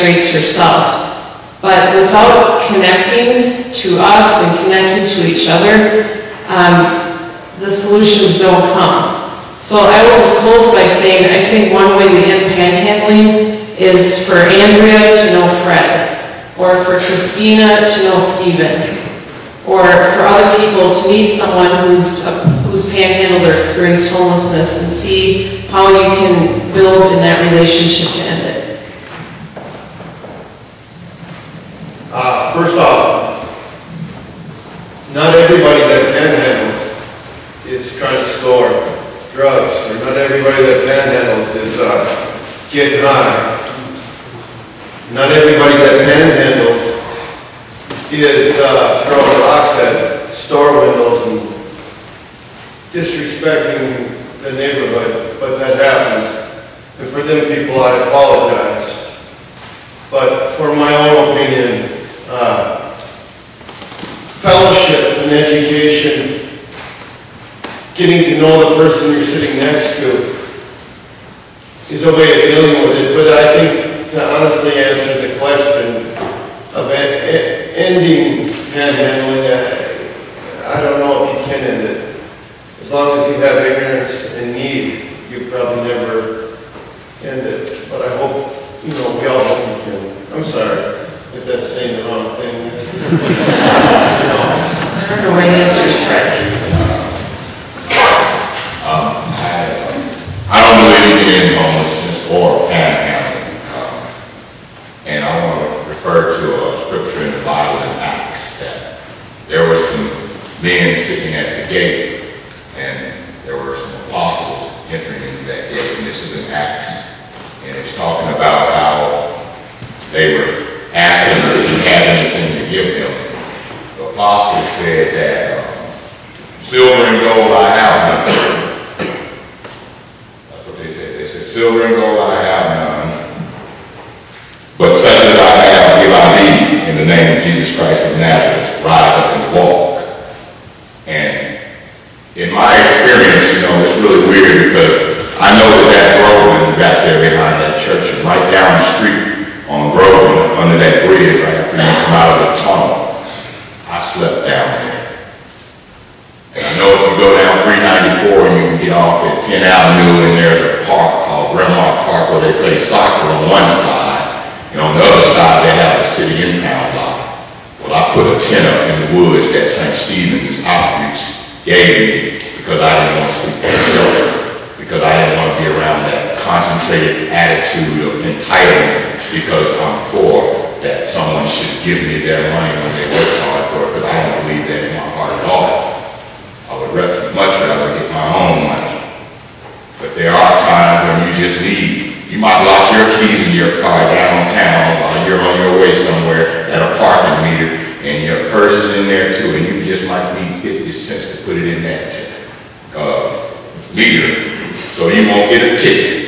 streets herself. But without connecting to us and connecting to each other, the solutions don't come. So I will just close by saying I think one way we end panhandling is for Andrea to know Fred, or for Christina to know Stephen, or for other people to meet someone who's panhandled or experienced homelessness and see how you can build in that relationship to end it. First off, not everybody that panhandles is trying to score drugs, or not everybody that panhandles is getting high. Not everybody that panhandles is throwing rocks at store windows and disrespecting the neighborhood, but that happens. And for them people, I apologize. But for my own opinion, fellowship and education, getting to know the person you're sitting next to, is a way of dealing with it. But I think, to honestly answer the question of ending panhandling, I don't know if you can end it. As long as you have ignorance and need, you probably never end it. But I hope, we all hope we can. I'm sorry if that's saying the wrong thing. I don't know my answers, Fred. I don't believe in homelessness or panhandling. And I want to refer to a scripture in the Bible in Acts that there were some men sitting at the gate, and there were some apostles entering into that gate. And this is in Acts. And it's talking about how they were asking if he had anything to give them. The apostles said that silver and gold I have none. That's what they said. They said, silver and gold I have none, but such as I have give I thee in the name of Jesus Christ of Nazareth. Rise up and walk. And in my experience, it's really weird because I know that Groveland back there behind that church, and right down the street on Groveland, under that bridge, right after you come out of the tunnel, I slept down there. And I know if you go down 394 and you can get off at Penn Avenue, and there's a park called Bremark Park where they play soccer on one side, and on the other side they have the city impound lot. Well, I put a tent up in the woods that St. Stephen's Outreach gave me because I didn't want to sleep in shelter, because I didn't want to be around that concentrated attitude of entitlement because I'm poor, that someone should give me their money when they work hard for it, because I don't believe that in my heart at all. I would much rather get my own money. But there are times when you just need, you might lock your keys in your car downtown while you're on your way somewhere at a parking meter, and your purse is in there too, and you just might need 50 cents to put it in that meter, so you won't get a ticket.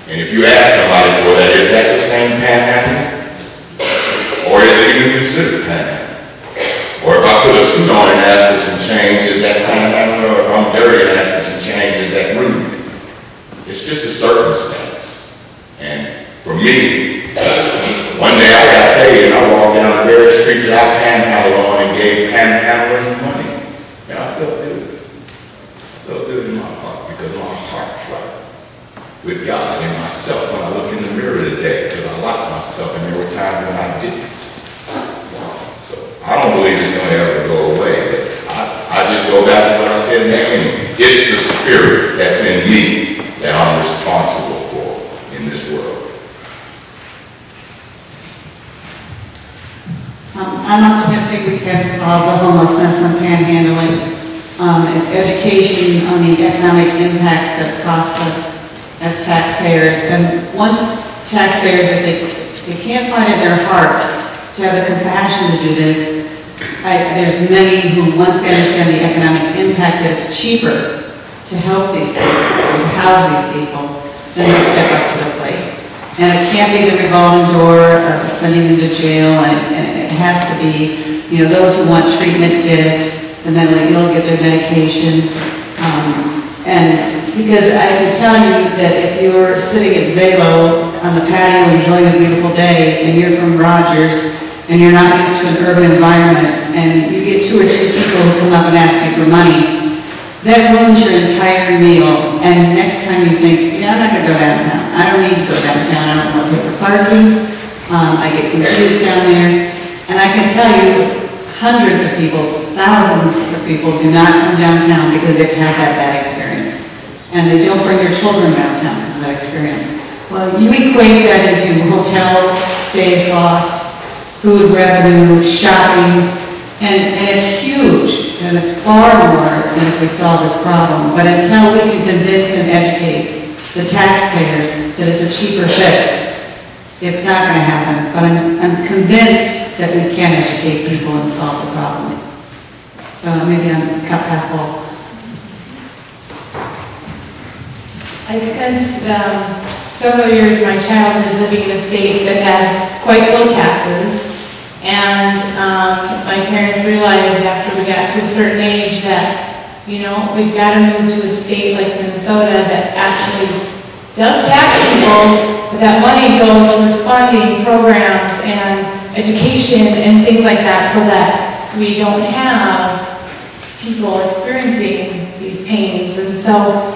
And if you ask somebody for that, is that the same panhandling? Or is it even considered panhandling? Or if I put a suit on and ask for some change, is that panhandling? Or if I'm dirty and ask for some change, is that rude? It's just a circumstance. And for me, one day I got paid and I walked down the very street that I panhandled on and gave panhandlers money. And I felt good. I felt good in my heart because my heart's right with God and myself when I look in the mirror today, because I like myself and there were times when I didn't. So I don't believe it's going to ever go away, but I just go back to what I said in the beginning. It's the spirit that's in me that I'm responsible for in this world. I'm optimistic we can solve the homelessness and panhandling. It's education on the economic impact that costs us as taxpayers. And once taxpayers, if they can't find in their heart to have the compassion to do this, there's many who, once they understand the economic impact, that it's cheaper to help these people, to house these people, then they step up to the plate. And it can't be the revolving door of sending them to jail, and it has to be, those who want treatment get it, the mentally ill get their medication. And because I can tell you that if you're sitting at Zalo on the patio enjoying a beautiful day day and you're from Rogers and you're not used to an urban environment and you get 2 or 3 people who come up and ask you for money, that ruins your entire meal. And next time you think, I'm not going to go downtown. I don't need to go downtown. I don't want to pay for parking. I get confused down there. And I can tell you, hundreds of people, thousands of people do not come downtown because they've had that bad experience. And they don't bring their children downtown because of that experience. Well, you equate that into hotel stays lost, food revenue, shopping, and it's huge, and it's far more than if we solve this problem. But until we can convince and educate the taxpayers that it's a cheaper fix, it's not going to happen. But I'm convinced that we can educate people and solve the problem. So maybe I'm cup half full. I spent several years of my childhood living in a state that had quite low taxes, and my parents realized after we got to a certain age that, we've got to move to a state like Minnesota that actually does tax people, but that money goes towards funding programs and education and things like that so that we don't have people experiencing these pains. And so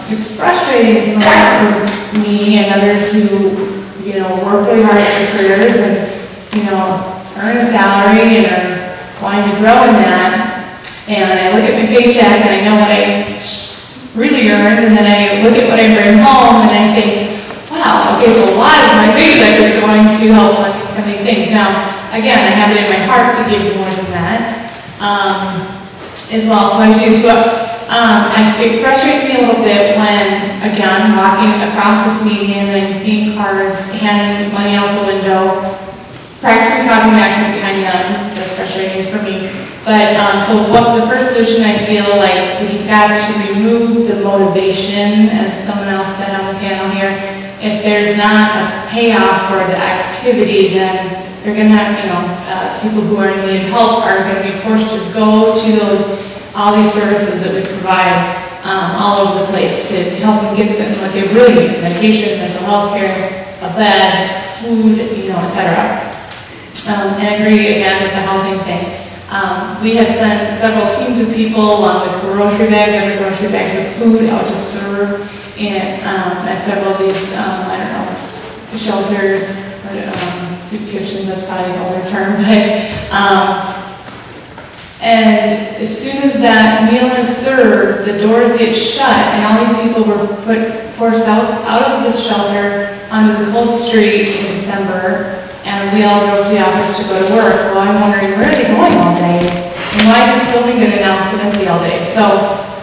it's frustrating for me and others who, work really hard at their careers and, earn a salary and are wanting to grow in that. And I look at my paycheck and I know what I really earn, and then I look at what I bring home and I think, wow, okay, so a lot of my paycheck is going to help fund some of these things. Now, again, I have it in my heart to give more than that as well, so I choose. So it frustrates me a little bit when, again, walking across this median and I'm seeing cars handing money out the window, practically causing an accident behind them. That's frustrating for me. But so the first solution, I feel like we've got to remove the motivation, as someone else said on the panel here. If there's not a payoff for the activity, then they're going to have, people who are in need of help are going to be forced to go to all these services that we provide all over the place to help them get them what they really need: medication, mental health care, a bed, food, etc. And I agree again with the housing thing. We have sent several teams of people along with grocery bags, every grocery bags of food out to serve at several of these, shelters, or soup kitchens, that's probably an older term, but, and as soon as that meal is served, the doors get shut, and all these people were forced out of the shelter onto the cold street in December. And we all drove to the office to go to work. Well, I'm wondering, where are they going all day? And why is this building been announced and empty all day? So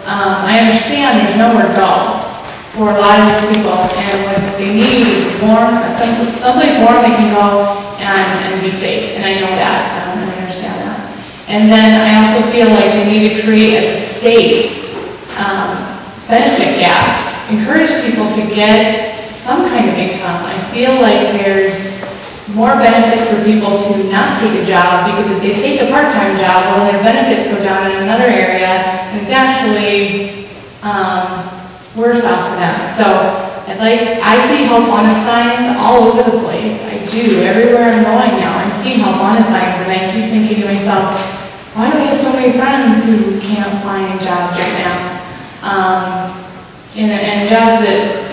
I understand there's nowhere to go for a lot of these people. And what they need is warm, someplace warm they can go and be safe. And I know that, and I understand that. And then I also feel like we need to create, as a state, benefit gaps. Encourage people to get some kind of income. I feel like there's more benefits for people to not take a job, because if they take a part-time job, well, their benefits go down in another area, and it's actually worse off for them. So I see help wanted signs all over the place. I do. Everywhere I'm going now, I'm seeing help wanted signs, and I keep thinking to myself, why do I have so many friends who can't find jobs right now? And jobs that,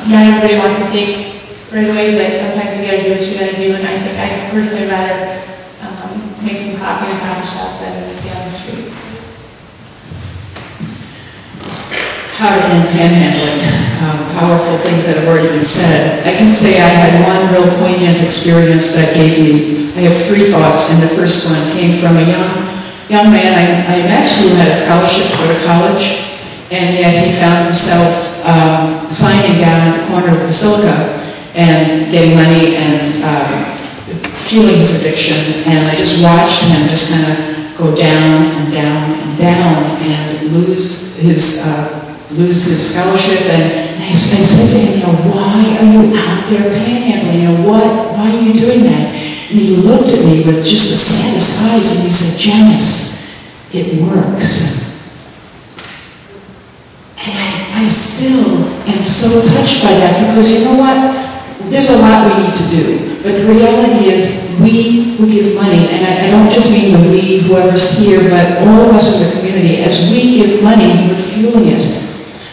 not everybody wants to take right away, but sometimes you gotta do what you gotta do, and I think I'd personally rather make some coffee in a coffee shop than be on the street. How to end panhandling. Powerful things that have already been said. I can say I had one real poignant experience that gave me, I have 3 thoughts, and the first one came from a young man I met who had a scholarship to go to college, and yet he found himself signing down at the corner of the Basilica and getting money and fueling his addiction. And I just watched him just kind of go down and down and down and lose his scholarship. And I said to him, why are you out there panhandling? Why are you doing that? And he looked at me with just the saddest eyes and he said, Janice, it works. And I still am so touched by that, because you know what? there's a lot we need to do. But the reality is, we who give money, and I don't just mean the we, whoever's here, but all of us in the community, as we give money, we're fueling it.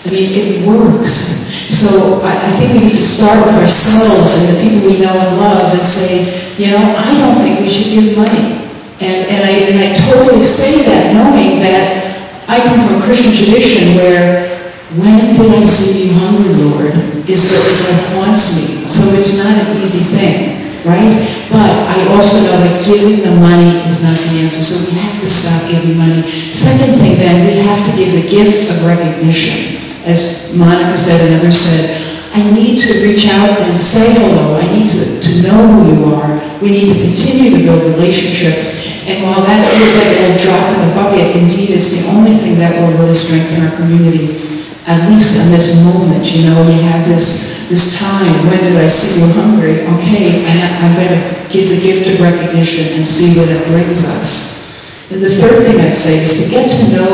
I mean, it works. So I think we need to start with ourselves and the people we know and love and say, you know, I don't think we should give money. And I totally say that knowing that I come from a Christian tradition where, when did I see you hungry, Lord, is what haunts me. So it's not an easy thing, right? But I also know that giving the money is not the answer, so we have to stop giving money. Second thing then, we have to give the gift of recognition. As Monica said and others said, I need to reach out and say hello. I need to know who you are. We need to continue to build relationships. And while that feels like a drop in the bucket, indeed it's the only thing that will really strengthen our community. At least in this moment, you know, we have this time. When did I see you hungry? Okay, and I'm going to give the gift of recognition and see where that brings us. And the third thing I'd say is to get to know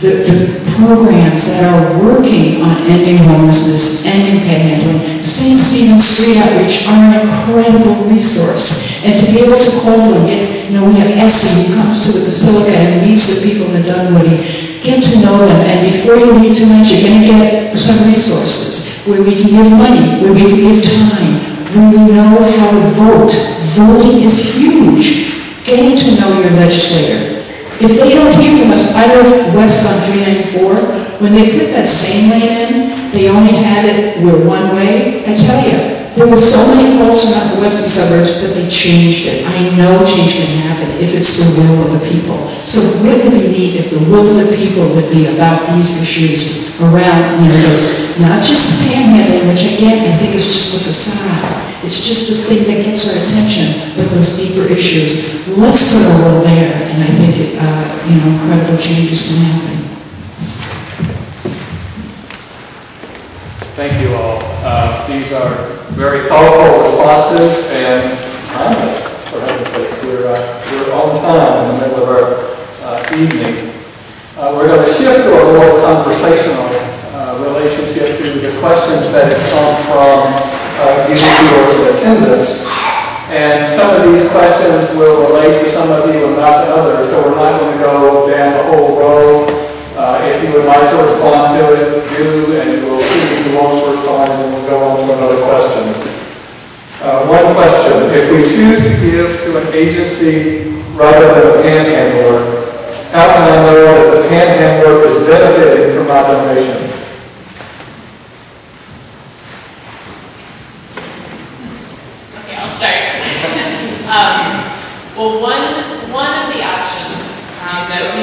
the programs that are working on ending homelessness, ending panhandling. St. Stephen's Street Outreach are an incredible resource. And to be able to call them, you know, we have Essie who comes to the Basilica and meets the people in Dunwoody. Get to know them, and before you leave tonight, you're going to get some resources where we can give money, where we can give time, where we know how to vote. Voting is huge. Getting to know your legislator. If they don't hear from us, I live west on 394. When they put that same lane in, they only had it where one way. I tell you, there were so many calls from out the western suburbs that they changed it. I know change can happen if it's the will of the people. So wouldn't it be neat if the will of the people would be about these issues around, you know, those, not just panhandling, which again, I think is just the facade. It's just the thing that gets our attention, but those deeper issues. Let's put a role there, and I think, you know, incredible changes can happen. Thank you all. These are very thoughtful responses, and for heaven's sake, we're on time in the middle of our evening. We're going to shift to a more conversational relationship to the questions that have come from you who are in attendance. And some of these questions will relate to some of you and not to others, so we're not going to go down the whole row. If you would like to respond to it, do, and we'll see if you won't respond, and we'll go on to another question. One question: if we choose to give to an agency rather than a panhandler, how can I know that the panhandler is benefiting from my donation? Okay, I'll start. Well, one of the options that we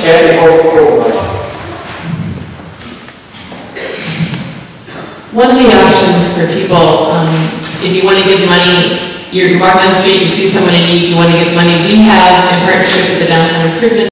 One of the options for people, if you want to give money, you're walking on the street, you see someone in need, you want to give money, we have, in partnership with the Downtown Improvement